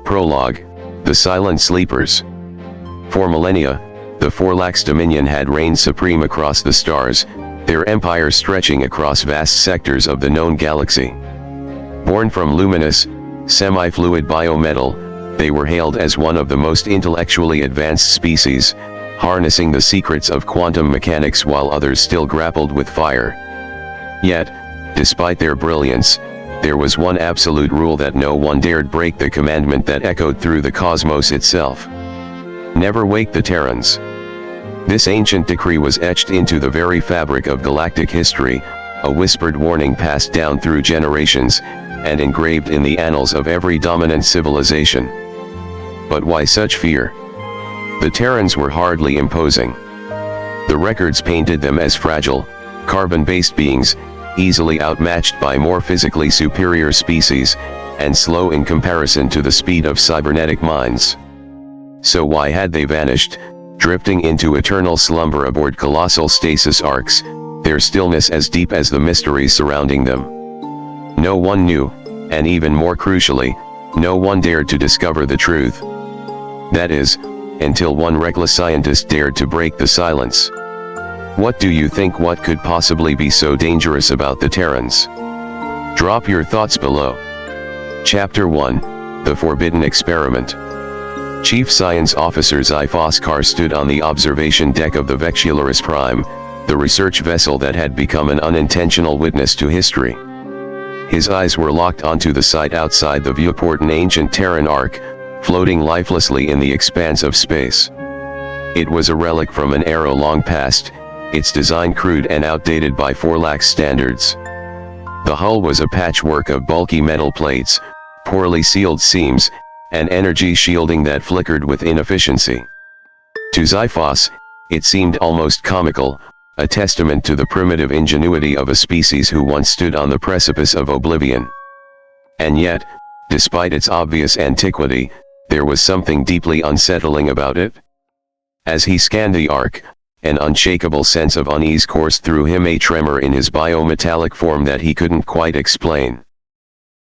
Prologue: The Silent Sleepers. For millennia, the Forlax Dominion had reigned supreme across the stars, their empire stretching across vast sectors of the known galaxy. Born from luminous, semi-fluid biometal, they were hailed as one of the most intellectually advanced species, harnessing the secrets of quantum mechanics while others still grappled with fire. Yet, despite their brilliance, there was one absolute rule that no one dared break, the commandment that echoed through the cosmos itself. Never wake the Terrans. This ancient decree was etched into the very fabric of galactic history, a whispered warning passed down through generations, and engraved in the annals of every dominant civilization. But why such fear? The Terrans were hardly imposing. The records painted them as fragile, carbon-based beings, easily outmatched by more physically superior species, and slow in comparison to the speed of cybernetic minds. So why had they vanished, drifting into eternal slumber aboard colossal stasis arcs, their stillness as deep as the mysteries surrounding them? No one knew, and even more crucially, no one dared to discover the truth. That is, until one reckless scientist dared to break the silence. What do you think? What could possibly be so dangerous about the Terrans? Drop your thoughts below. Chapter 1: The Forbidden Experiment. Chief Science Officer Sci-Fi stood on the observation deck of the Vexularis Prime, the research vessel that had become an unintentional witness to history. His eyes were locked onto the site outside the viewport, an ancient Terran ark, floating lifelessly in the expanse of space. It was a relic from an era long past, its design crude and outdated by Forlax standards. The hull was a patchwork of bulky metal plates, poorly sealed seams, and energy shielding that flickered with inefficiency. To Xiphos, it seemed almost comical, a testament to the primitive ingenuity of a species who once stood on the precipice of oblivion. And yet, despite its obvious antiquity, there was something deeply unsettling about it. As he scanned the ark, an unshakable sense of unease coursed through him, a tremor in his biometallic form that he couldn't quite explain.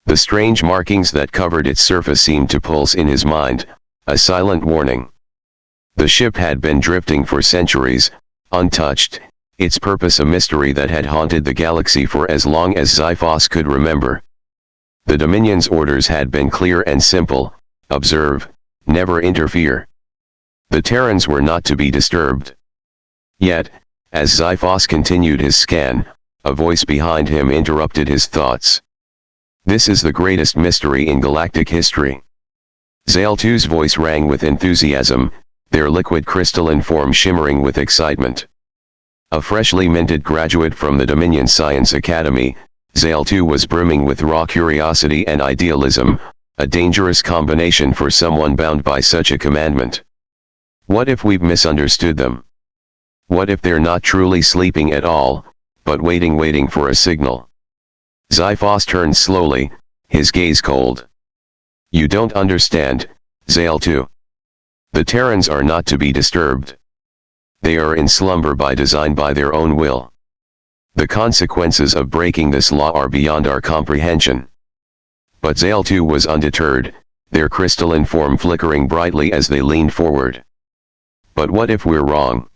The strange markings that covered its surface seemed to pulse in his mind, a silent warning. The ship had been drifting for centuries, untouched, its purpose a mystery that had haunted the galaxy for as long as Xiphos could remember. The Dominion's orders had been clear and simple: observe, never interfere. The Terrans were not to be disturbed. Yet, as Xiphos continued his scan, a voice behind him interrupted his thoughts. This is the greatest mystery in galactic history. Zale-2's voice rang with enthusiasm, their liquid crystalline form shimmering with excitement. A freshly minted graduate from the Dominion Science Academy, Zale-2 was brimming with raw curiosity and idealism, a dangerous combination for someone bound by such a commandment. What if we've misunderstood them? What if they're not truly sleeping at all, but waiting for a signal? Xiphos turned slowly, his gaze cold. You don't understand, Zale-2. The Terrans are not to be disturbed. They are in slumber by design, by their own will. The consequences of breaking this law are beyond our comprehension. But Zale-2 was undeterred, their crystalline form flickering brightly as they leaned forward. But what if we're wrong?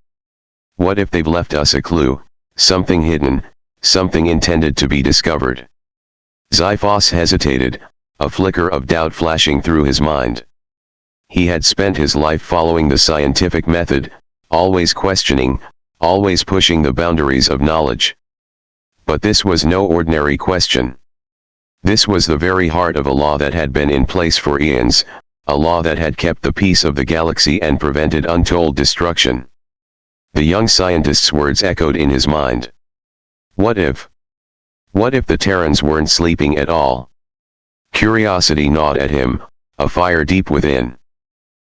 What if they've left us a clue, something hidden, something intended to be discovered? Xiphos hesitated, a flicker of doubt flashing through his mind. He had spent his life following the scientific method, always questioning, always pushing the boundaries of knowledge. But this was no ordinary question. This was the very heart of a law that had been in place for eons, a law that had kept the peace of the galaxy and prevented untold destruction. The young scientist's words echoed in his mind. What if? What if the Terrans weren't sleeping at all? Curiosity gnawed at him, a fire deep within.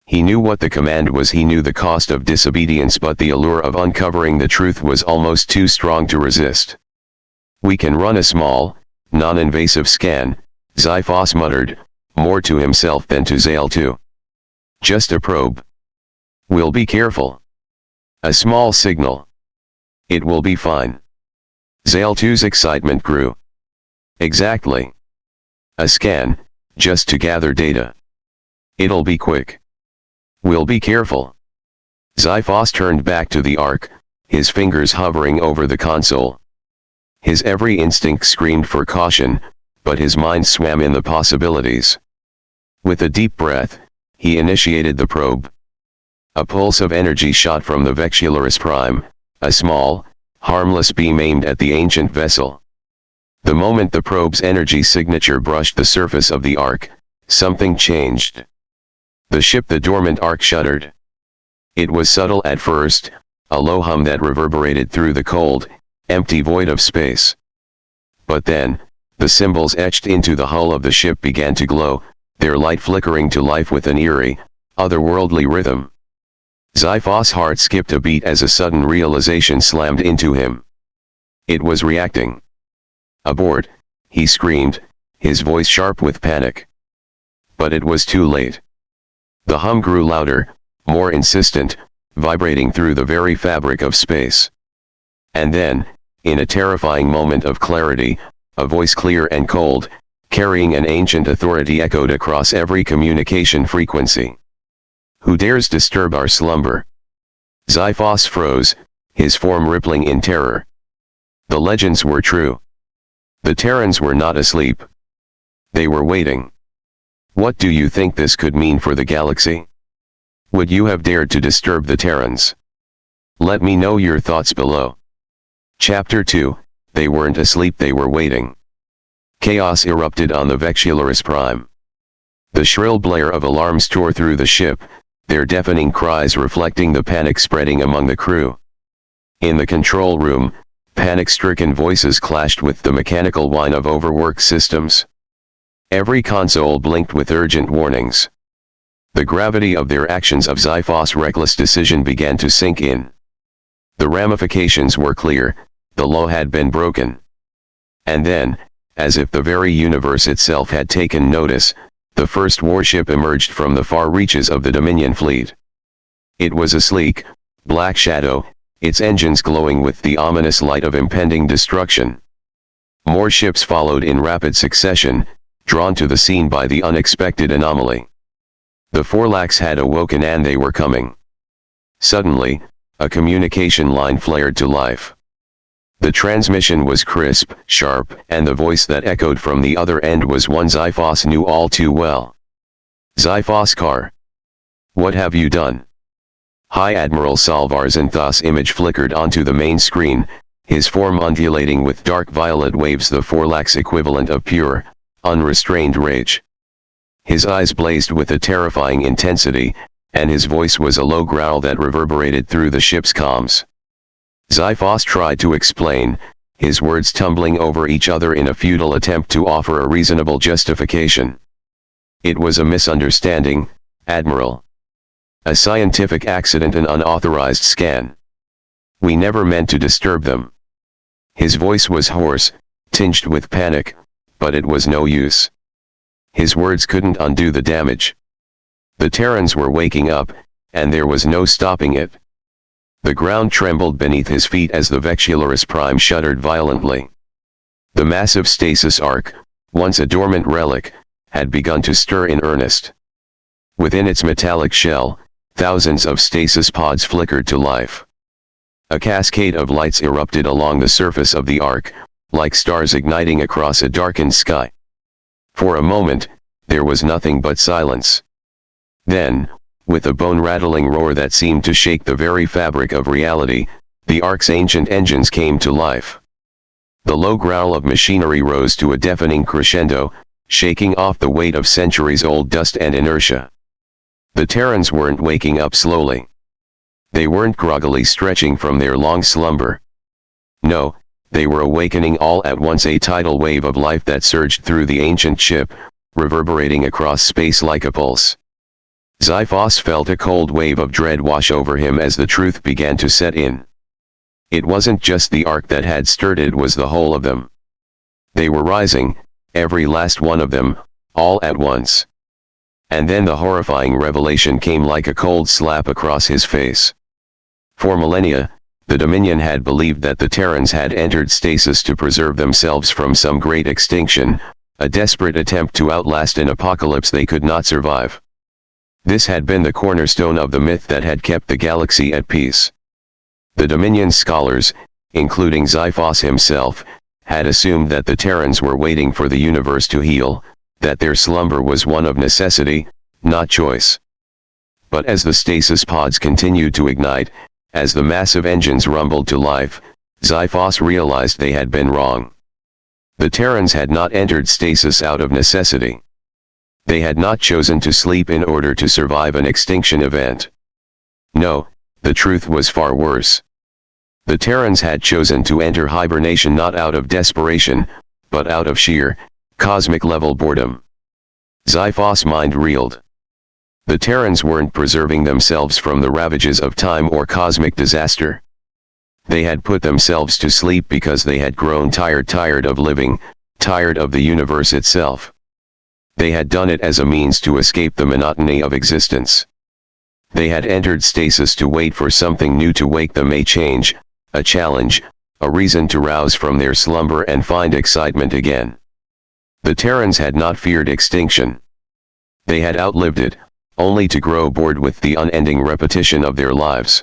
He knew what the command was, he knew the cost of disobedience, but the allure of uncovering the truth was almost too strong to resist. We can run a small, non-invasive scan, Xiphos muttered, more to himself than to Zale-2. Just a probe. We'll be careful. A small signal. It will be fine. Zale-2's excitement grew. Exactly. A scan, just to gather data. It'll be quick. We'll be careful. Xyphos turned back to the Ark, his fingers hovering over the console. His every instinct screamed for caution, but his mind swam in the possibilities. With a deep breath, he initiated the probe. A pulse of energy shot from the Vexularis Prime, a small, harmless beam aimed at the ancient vessel. The moment the probe's energy signature brushed the surface of the Ark, something changed. The dormant Ark shuddered. It was subtle at first, a low hum that reverberated through the cold, empty void of space. But then, the symbols etched into the hull of the ship began to glow, their light flickering to life with an eerie, otherworldly rhythm. Xyphos' heart skipped a beat as a sudden realization slammed into him. It was reacting. "Aboard," he screamed, his voice sharp with panic. But it was too late. The hum grew louder, more insistent, vibrating through the very fabric of space. And then, in a terrifying moment of clarity, a voice clear and cold, carrying an ancient authority echoed across every communication frequency. "Who dares disturb our slumber?" Xyphos froze, his form rippling in terror. The legends were true. The Terrans were not asleep. They were waiting. What do you think this could mean for the galaxy? Would you have dared to disturb the Terrans? Let me know your thoughts below. Chapter 2, They weren't asleep, they were waiting. Chaos erupted on the Vexularis Prime. The shrill blare of alarms tore through the ship, their deafening cries reflecting the panic spreading among the crew. In the control room, panic-stricken voices clashed with the mechanical whine of overworked systems. Every console blinked with urgent warnings. The gravity of their actions, of Xyphos' reckless decision, began to sink in. The ramifications were clear, the law had been broken. And then, as if the very universe itself had taken notice, the first warship emerged from the far reaches of the Dominion fleet. It was a sleek, black shadow, its engines glowing with the ominous light of impending destruction. More ships followed in rapid succession, drawn to the scene by the unexpected anomaly. The Forlax had awoken and they were coming. Suddenly, a communication line flared to life. The transmission was crisp, sharp, and the voice that echoed from the other end was one Xyphos knew all too well. "Xyphos Car. What have you done?" High Admiral Salvar Xanthos' image flickered onto the main screen, his form undulating with dark violet waves, the Forlax equivalent of pure, unrestrained rage. His eyes blazed with a terrifying intensity, and his voice was a low growl that reverberated through the ship's comms. Xyphos tried to explain, his words tumbling over each other in a futile attempt to offer a reasonable justification. "It was a misunderstanding, Admiral. A scientific accident, an unauthorized scan. We never meant to disturb them." His voice was hoarse, tinged with panic, but it was no use. His words couldn't undo the damage. The Terrans were waking up, and there was no stopping it. The ground trembled beneath his feet as the Vexularis Prime shuddered violently. The massive stasis arc, once a dormant relic, had begun to stir in earnest. Within its metallic shell, thousands of stasis pods flickered to life. A cascade of lights erupted along the surface of the arc, like stars igniting across a darkened sky. For a moment, there was nothing but silence. Then, with a bone-rattling roar that seemed to shake the very fabric of reality, the Ark's ancient engines came to life. The low growl of machinery rose to a deafening crescendo, shaking off the weight of centuries-old dust and inertia. The Terrans weren't waking up slowly. They weren't groggily stretching from their long slumber. No, they were awakening all at once, a tidal wave of life that surged through the ancient ship, reverberating across space like a pulse. Xyphos felt a cold wave of dread wash over him as the truth began to set in. It wasn't just the Ark that had stirred, it was the whole of them. They were rising, every last one of them, all at once. And then the horrifying revelation came like a cold slap across his face. For millennia, the Dominion had believed that the Terrans had entered stasis to preserve themselves from some great extinction, a desperate attempt to outlast an apocalypse they could not survive. This had been the cornerstone of the myth that had kept the galaxy at peace. The Dominion's scholars, including Sci-Fi himself, had assumed that the Terrans were waiting for the universe to heal, that their slumber was one of necessity, not choice. But as the stasis pods continued to ignite, as the massive engines rumbled to life, Sci-Fi realized they had been wrong. The Terrans had not entered stasis out of necessity. They had not chosen to sleep in order to survive an extinction event. No, the truth was far worse. The Terrans had chosen to enter hibernation not out of desperation, but out of sheer, cosmic-level boredom. Sci-Fi's mind reeled. The Terrans weren't preserving themselves from the ravages of time or cosmic disaster. They had put themselves to sleep because they had grown tired of living, tired of the universe itself. They had done it as a means to escape the monotony of existence. They had entered stasis to wait for something new to wake them, a change, a challenge, a reason to rouse from their slumber and find excitement again. The Terrans had not feared extinction. They had outlived it, only to grow bored with the unending repetition of their lives.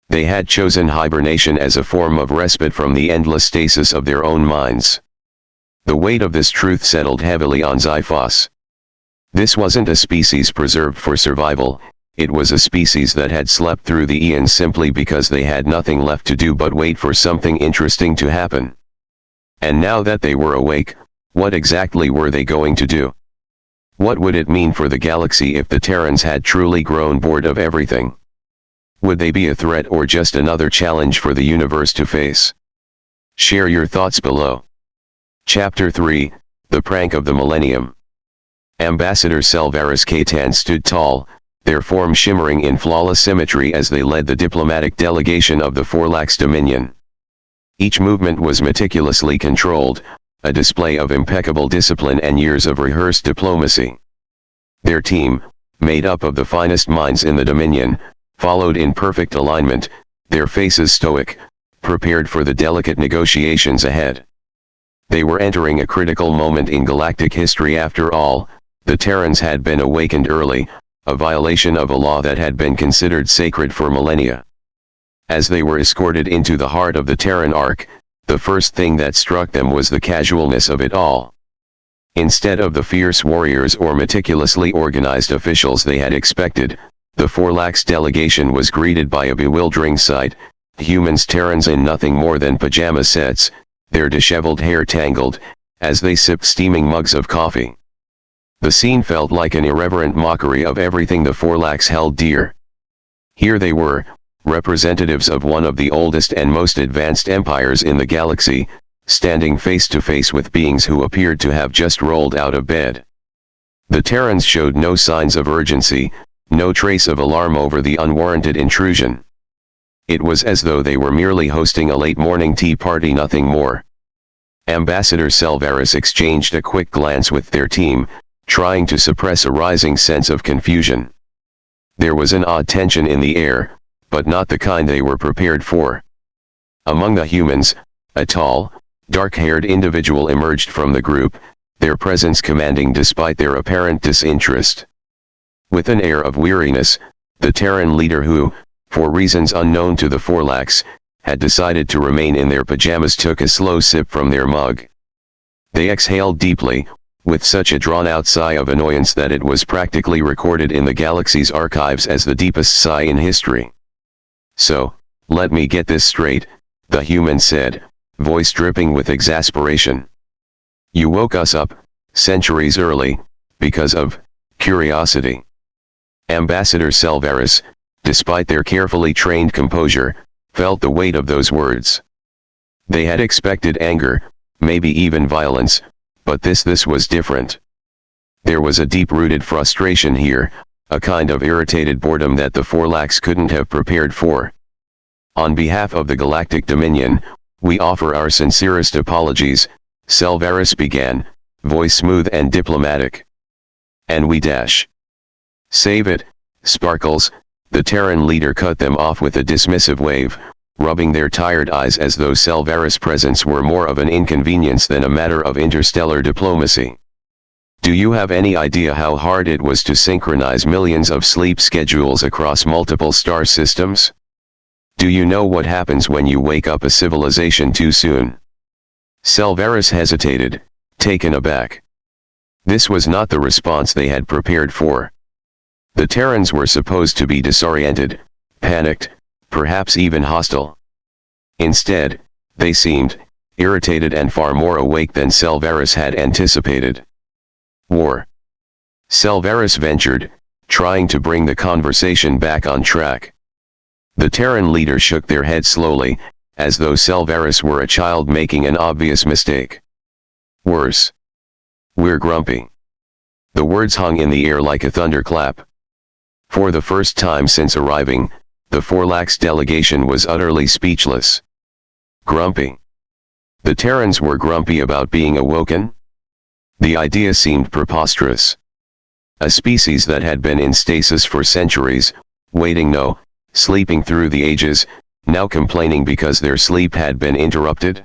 They had chosen hibernation as a form of respite from the endless stasis of their own minds. The weight of this truth settled heavily on Sci-Fi. This wasn't a species preserved for survival, it was a species that had slept through the eons simply because they had nothing left to do but wait for something interesting to happen. And now that they were awake, what exactly were they going to do? What would it mean for the galaxy if the Terrans had truly grown bored of everything? Would they be a threat or just another challenge for the universe to face? Share your thoughts below. Chapter 3, The Prank of the Millennium. Ambassador Selvaris Katan stood tall, their form shimmering in flawless symmetry as they led the diplomatic delegation of the Forlax Dominion. Each movement was meticulously controlled, a display of impeccable discipline and years of rehearsed diplomacy. Their team, made up of the finest minds in the Dominion, followed in perfect alignment, their faces stoic, prepared for the delicate negotiations ahead. They were entering a critical moment in galactic history after all. The Terrans had been awakened early, a violation of a law that had been considered sacred for millennia. As they were escorted into the heart of the Terran Ark, the first thing that struck them was the casualness of it all. Instead of the fierce warriors or meticulously organized officials they had expected, the Forlax delegation was greeted by a bewildering sight: humans Terrans in nothing more than pajama sets, their disheveled hair tangled, as they sipped steaming mugs of coffee. The scene felt like an irreverent mockery of everything the Forlax held dear. Here they were, representatives of one of the oldest and most advanced empires in the galaxy, standing face to face with beings who appeared to have just rolled out of bed. The Terrans showed no signs of urgency, no trace of alarm over the unwarranted intrusion. It was as though they were merely hosting a late morning tea party, nothing more. Ambassador Selvaris exchanged a quick glance with their team, trying to suppress a rising sense of confusion. There was an odd tension in the air, but not the kind they were prepared for. Among the humans, a tall, dark-haired individual emerged from the group, their presence commanding despite their apparent disinterest. With an air of weariness, the Terran leader who, for reasons unknown to the Forlax, had decided to remain in their pajamas took a slow sip from their mug. They exhaled deeply, with such a drawn-out sigh of annoyance that it was practically recorded in the galaxy's archives as the deepest sigh in history. "So, let me get this straight," the human said, voice dripping with exasperation. "You woke us up, centuries early, because of curiosity." Ambassador Selvaris, despite their carefully trained composure, felt the weight of those words. They had expected anger, maybe even violence, but this was different. There was a deep-rooted frustration here, a kind of irritated boredom that the Forlax couldn't have prepared for. "On behalf of the Galactic Dominion, we offer our sincerest apologies," Selvaris began, voice smooth and diplomatic. "And we dash. Save it, Sparkles," the Terran leader cut them off with a dismissive wave, rubbing their tired eyes as though Selvaris' presence were more of an inconvenience than a matter of interstellar diplomacy. Do you have any idea how hard it was to synchronize millions of sleep schedules across multiple star systems? Do you know what happens when you wake up a civilization too soon? Selvaris hesitated, taken aback. This was not the response they had prepared for. The Terrans were supposed to be disoriented, panicked, perhaps even hostile. Instead, they seemed irritated and far more awake than Selvaris had anticipated. War. Selvaris ventured, trying to bring the conversation back on track. The Terran leader shook their head slowly, as though Selvaris were a child making an obvious mistake. Worse. We're grumpy. The words hung in the air like a thunderclap. For the first time since arriving, the Forlax delegation was utterly speechless. Grumpy. The Terrans were grumpy about being awoken? The idea seemed preposterous. A species that had been in stasis for centuries, waiting no, sleeping through the ages, now complaining because their sleep had been interrupted?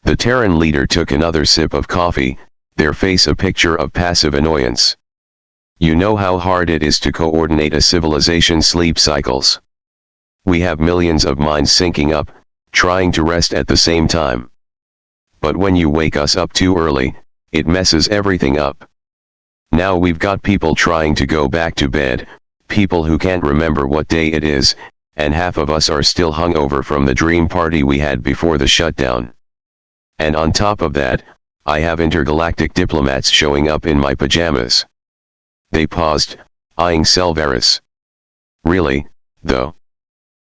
The Terran leader took another sip of coffee, their face a picture of passive annoyance. You know how hard it is to coordinate a civilization's sleep cycles. We have millions of minds syncing up, trying to rest at the same time. But when you wake us up too early, it messes everything up. Now we've got people trying to go back to bed, people who can't remember what day it is, and half of us are still hungover from the dream party we had before the shutdown. And on top of that, I have intergalactic diplomats showing up in my pajamas. They paused, eyeing Selvaris. Really, though?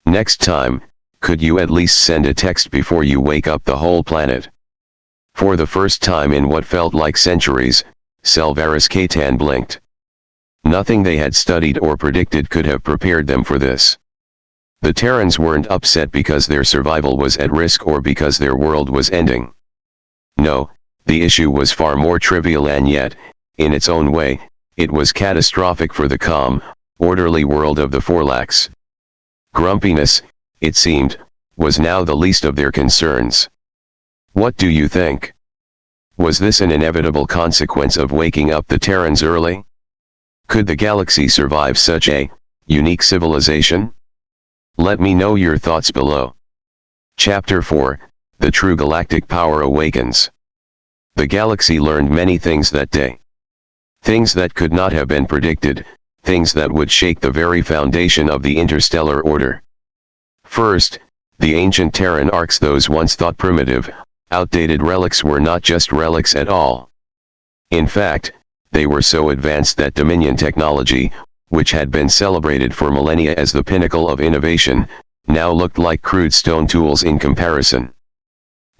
Next time, could you at least send a text before you wake up the whole planet? For the first time in what felt like centuries, Selvaris Katan blinked. Nothing they had studied or predicted could have prepared them for this. The Terrans weren't upset because their survival was at risk or because their world was ending. No, the issue was far more trivial and yet, in its own way, it was catastrophic for the calm, orderly world of the Forlax. Grumpiness, it seemed, was now the least of their concerns. What do you think? Was this an inevitable consequence of waking up the Terrans early? Could the galaxy survive such a unique civilization? Let me know your thoughts below. Chapter 4, The True Galactic Power Awakens. The galaxy learned many things that day. Things that could not have been predicted, things that would shake the very foundation of the interstellar order. First, the ancient Terran arcs, those once thought primitive, outdated relics, were not just relics at all. In fact, they were so advanced that Dominion technology, which had been celebrated for millennia as the pinnacle of innovation, now looked like crude stone tools in comparison.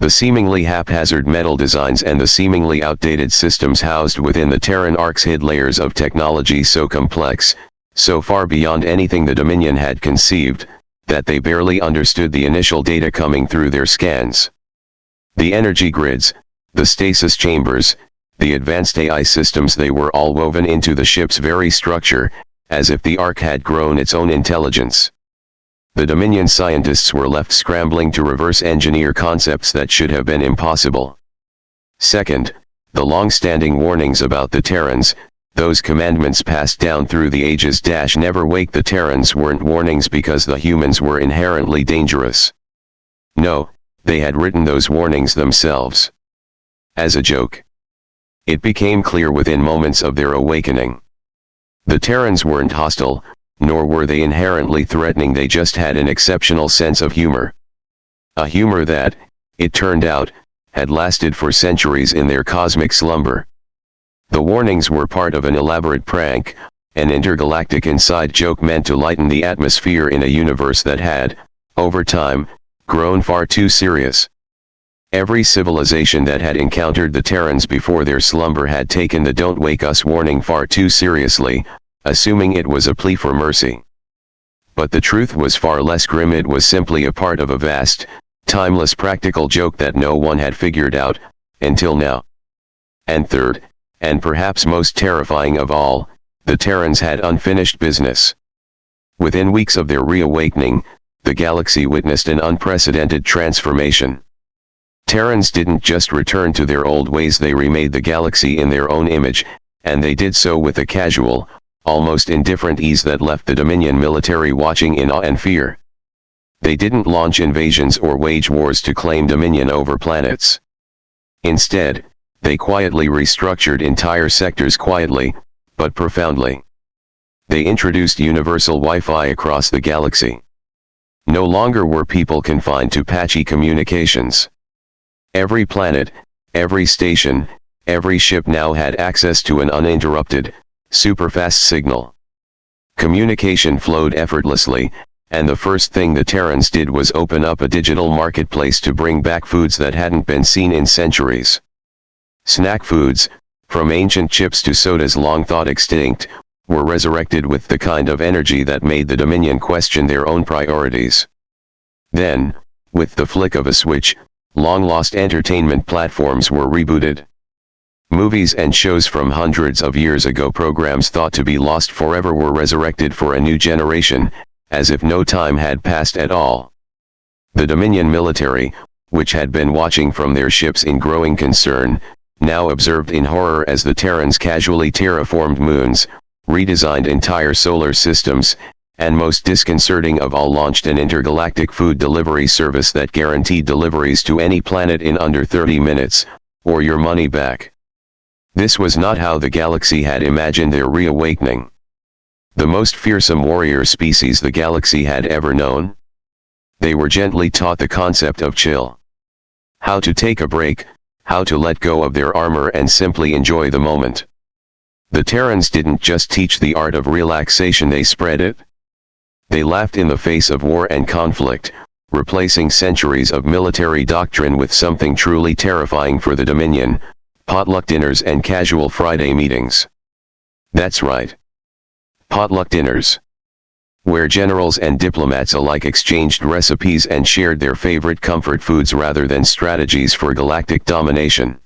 The seemingly haphazard metal designs and the seemingly outdated systems housed within the Terran arcs hid layers of technology so complex, so far beyond anything the Dominion had conceived, that they barely understood the initial data coming through their scans. The energy grids, the stasis chambers, the advanced AI systems, they were all woven into the ship's very structure, as if the Ark had grown its own intelligence. The Dominion scientists were left scrambling to reverse engineer concepts that should have been impossible. Second, the long-standing warnings about the Terrans, those commandments passed down through the ages - never wake the Terrans, weren't warnings because the humans were inherently dangerous. No, they had written those warnings themselves. As a joke. It became clear within moments of their awakening. The Terrans weren't hostile, nor were they inherently threatening, they just had an exceptional sense of humor. A humor that, it turned out, had lasted for centuries in their cosmic slumber. The warnings were part of an elaborate prank, an intergalactic inside joke meant to lighten the atmosphere in a universe that had, over time, grown far too serious. Every civilization that had encountered the Terrans before their slumber had taken the "don't wake us" warning far too seriously, assuming it was a plea for mercy. But the truth was far less grim. It was simply a part of a vast, timeless practical joke that no one had figured out, until now. And third, and perhaps most terrifying of all, the Terrans had unfinished business. Within weeks of their reawakening, the galaxy witnessed an unprecedented transformation. Terrans didn't just return to their old ways, they remade the galaxy in their own image, and they did so with a casual, almost indifferent ease that left the Dominion military watching in awe and fear. They didn't launch invasions or wage wars to claim dominion over planets. Instead, they quietly restructured entire sectors quietly, but profoundly. They introduced universal Wi-Fi across the galaxy. No longer were people confined to patchy communications. Every planet, every station, every ship now had access to an uninterrupted, super-fast signal. Communication flowed effortlessly, and the first thing the Terrans did was open up a digital marketplace to bring back foods that hadn't been seen in centuries. Snack foods, from ancient chips to sodas long thought extinct, were resurrected with the kind of energy that made the Dominion question their own priorities. Then, with the flick of a switch, long-lost entertainment platforms were rebooted. Movies and shows from hundreds of years ago, programs thought to be lost forever, were resurrected for a new generation, as if no time had passed at all. The Dominion military, which had been watching from their ships in growing concern, now observed in horror as the Terrans casually terraformed moons, redesigned entire solar systems, and most disconcerting of all, launched an intergalactic food delivery service that guaranteed deliveries to any planet in under 30 minutes, or your money back. This was not how the galaxy had imagined their reawakening. The most fearsome warrior species the galaxy had ever known. They were gently taught the concept of chill. How to take a break, how to let go of their armor and simply enjoy the moment. The Terrans didn't just teach the art of relaxation, they spread it. They laughed in the face of war and conflict, replacing centuries of military doctrine with something truly terrifying for the Dominion: potluck dinners and casual Friday meetings. That's right. Potluck dinners. Where generals and diplomats alike exchanged recipes and shared their favorite comfort foods rather than strategies for galactic domination.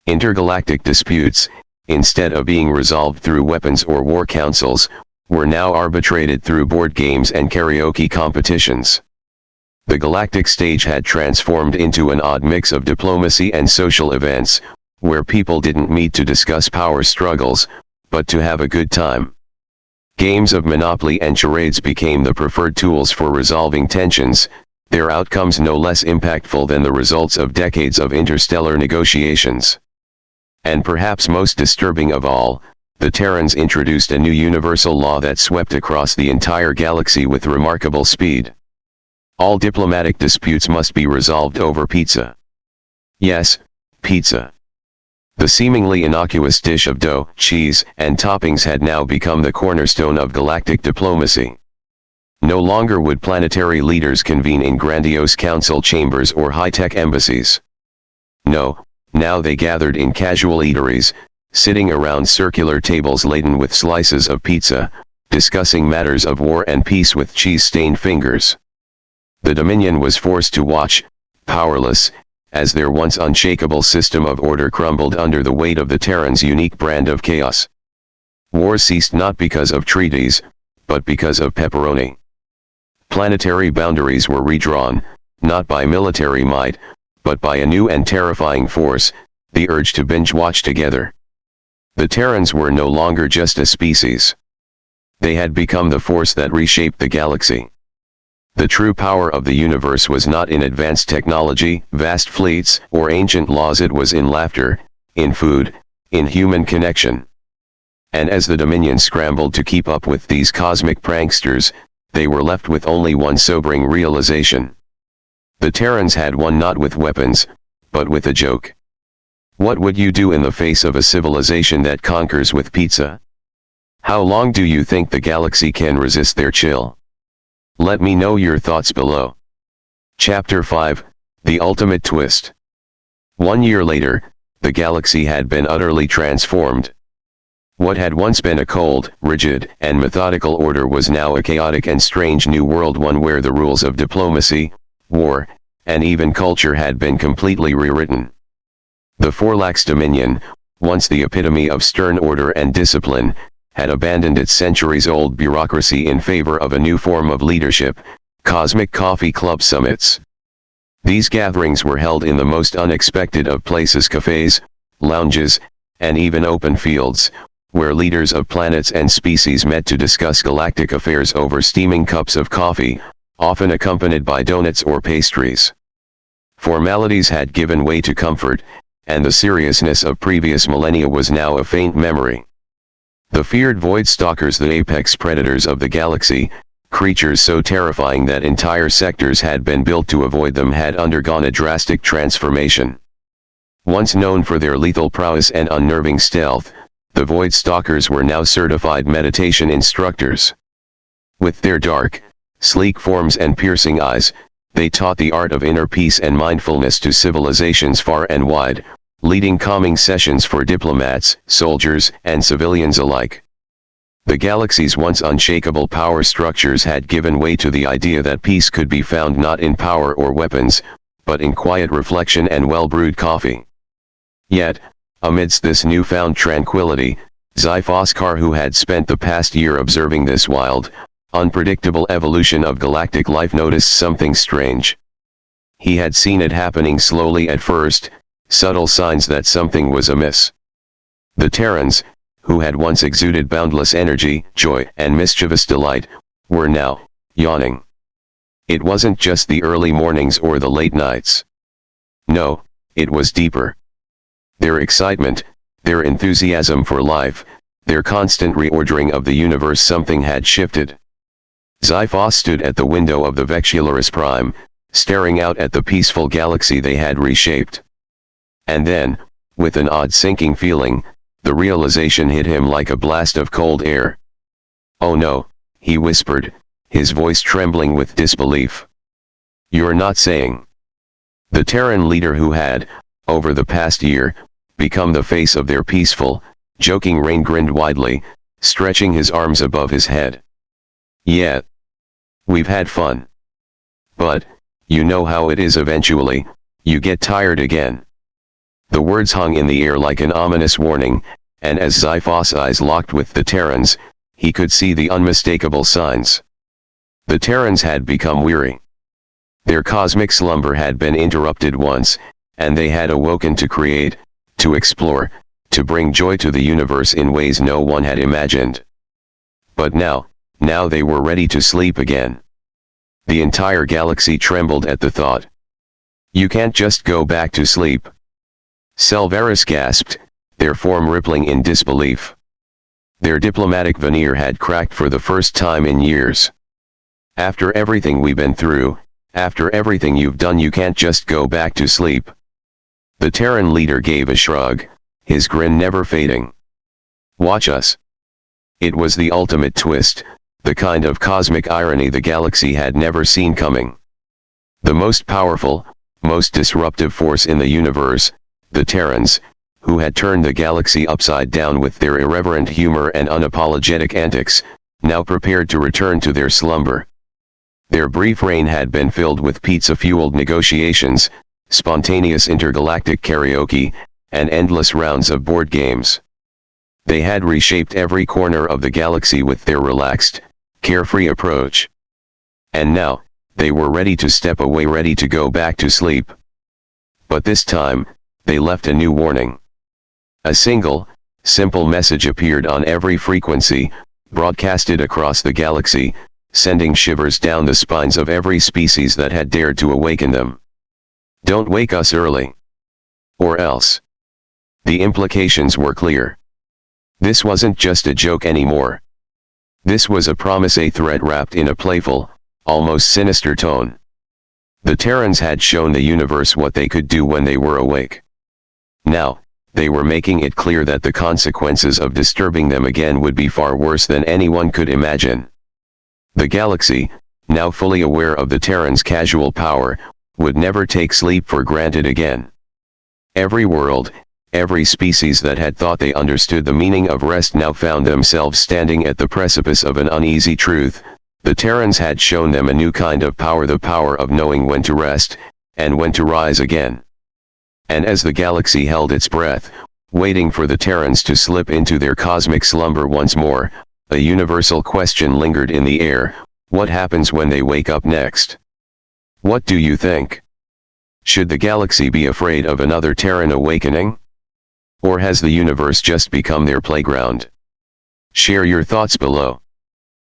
Intergalactic disputes, instead of being resolved through weapons or war councils, were now arbitrated through board games and karaoke competitions. The galactic stage had transformed into an odd mix of diplomacy and social events, where people didn't meet to discuss power struggles, but to have a good time. Games of Monopoly and charades became the preferred tools for resolving tensions, their outcomes no less impactful than the results of decades of interstellar negotiations. And perhaps most disturbing of all, the Terrans introduced a new universal law that swept across the entire galaxy with remarkable speed. All diplomatic disputes must be resolved over pizza. Yes, pizza. The seemingly innocuous dish of dough, cheese, and toppings had now become the cornerstone of galactic diplomacy. No longer would planetary leaders convene in grandiose council chambers or high-tech embassies. No, now they gathered in casual eateries, sitting around circular tables laden with slices of pizza, discussing matters of war and peace with cheese-stained fingers. The Dominion was forced to watch, powerless, as their once unshakable system of order crumbled under the weight of the Terrans' unique brand of chaos. War ceased not because of treaties, but because of pepperoni. Planetary boundaries were redrawn, not by military might, but by a new and terrifying force, the urge to binge-watch together. The Terrans were no longer just a species. They had become the force that reshaped the galaxy. The true power of the universe was not in advanced technology, vast fleets, or ancient laws. It was in laughter, in food, in human connection. And as the Dominion scrambled to keep up with these cosmic pranksters, they were left with only one sobering realization. The Terrans had won not with weapons, but with a joke. What would you do in the face of a civilization that conquers with pizza? How long do you think the galaxy can resist their chill? Let me know your thoughts below. Chapter 5, The Ultimate Twist. 1 year later, the galaxy had been utterly transformed. What had once been a cold, rigid, and methodical order was now a chaotic and strange new world, one where the rules of diplomacy, war, and even culture had been completely rewritten. The Forlax Dominion, once the epitome of stern order and discipline, had abandoned its centuries-old bureaucracy in favor of a new form of leadership: cosmic coffee club summits. These gatherings were held in the most unexpected of places: cafes, lounges, and even open fields, where leaders of planets and species met to discuss galactic affairs over steaming cups of coffee, often accompanied by donuts or pastries. Formalities had given way to comfort, and the seriousness of previous millennia was now a faint memory. The feared void stalkers, the apex predators of the galaxy, creatures so terrifying that entire sectors had been built to avoid them, had undergone a drastic transformation. Once known for their lethal prowess and unnerving stealth, the void stalkers were now certified meditation instructors. With their dark, sleek forms and piercing eyes, they taught the art of inner peace and mindfulness to civilizations far and wide, leading calming sessions for diplomats, soldiers, and civilians alike. The galaxy's once unshakable power structures had given way to the idea that peace could be found not in power or weapons, but in quiet reflection and well-brewed coffee. Yet, amidst this newfound tranquility, Sci-Fi, who had spent the past year observing this wild, unpredictable evolution of galactic life, noticed something strange. He had seen it happening slowly at first, subtle signs that something was amiss. The Terrans, who had once exuded boundless energy, joy, and mischievous delight, were now yawning. It wasn't just the early mornings or the late nights. No, it was deeper. Their excitement, their enthusiasm for life, their constant reordering of the universe, something had shifted. Sci-Fi stood at the window of the Vexularis Prime, staring out at the peaceful galaxy they had reshaped. And then, with an odd sinking feeling, the realization hit him like a blast of cold air. "Oh no," he whispered, his voice trembling with disbelief. "You're not saying..." The Terran leader, who had, over the past year, become the face of their peaceful, joking reign, grinned widely, stretching his arms above his head. "Yeah. We've had fun. But, you know how it is eventually, you get tired again." The words hung in the air like an ominous warning, and as Sci-Fi's eyes locked with the Terrans, he could see the unmistakable signs. The Terrans had become weary. Their cosmic slumber had been interrupted once, and they had awoken to create, to explore, to bring joy to the universe in ways no one had imagined. But now they were ready to sleep again. The entire galaxy trembled at the thought. "You can't just go back to sleep," Selvaris gasped, their form rippling in disbelief. Their diplomatic veneer had cracked for the first time in years. "After everything we've been through, after everything you've done, you can't just go back to sleep." The Terran leader gave a shrug, his grin never fading. "Watch us." It was the ultimate twist, the kind of cosmic irony the galaxy had never seen coming. The most powerful, most disruptive force in the universe, the Terrans, who had turned the galaxy upside down with their irreverent humor and unapologetic antics, now prepared to return to their slumber. Their brief reign had been filled with pizza-fueled negotiations, spontaneous intergalactic karaoke, and endless rounds of board games. They had reshaped every corner of the galaxy with their relaxed, carefree approach. And now, they were ready to step away, ready to go back to sleep. But this time, they left a new warning. A single, simple message appeared on every frequency, broadcasted across the galaxy, sending shivers down the spines of every species that had dared to awaken them. "Don't wake us early. Or else." The implications were clear. This wasn't just a joke anymore. This was a promise, a threat wrapped in a playful, almost sinister tone. The Terrans had shown the universe what they could do when they were awake. Now, they were making it clear that the consequences of disturbing them again would be far worse than anyone could imagine. The galaxy, now fully aware of the Terrans' casual power, would never take sleep for granted again. Every world, every species that had thought they understood the meaning of rest now found themselves standing at the precipice of an uneasy truth. The Terrans had shown them a new kind of power, the power of knowing when to rest, and when to rise again. And as the galaxy held its breath, waiting for the Terrans to slip into their cosmic slumber once more, a universal question lingered in the air: what happens when they wake up next? What do you think? Should the galaxy be afraid of another Terran awakening? Or has the universe just become their playground? Share your thoughts below.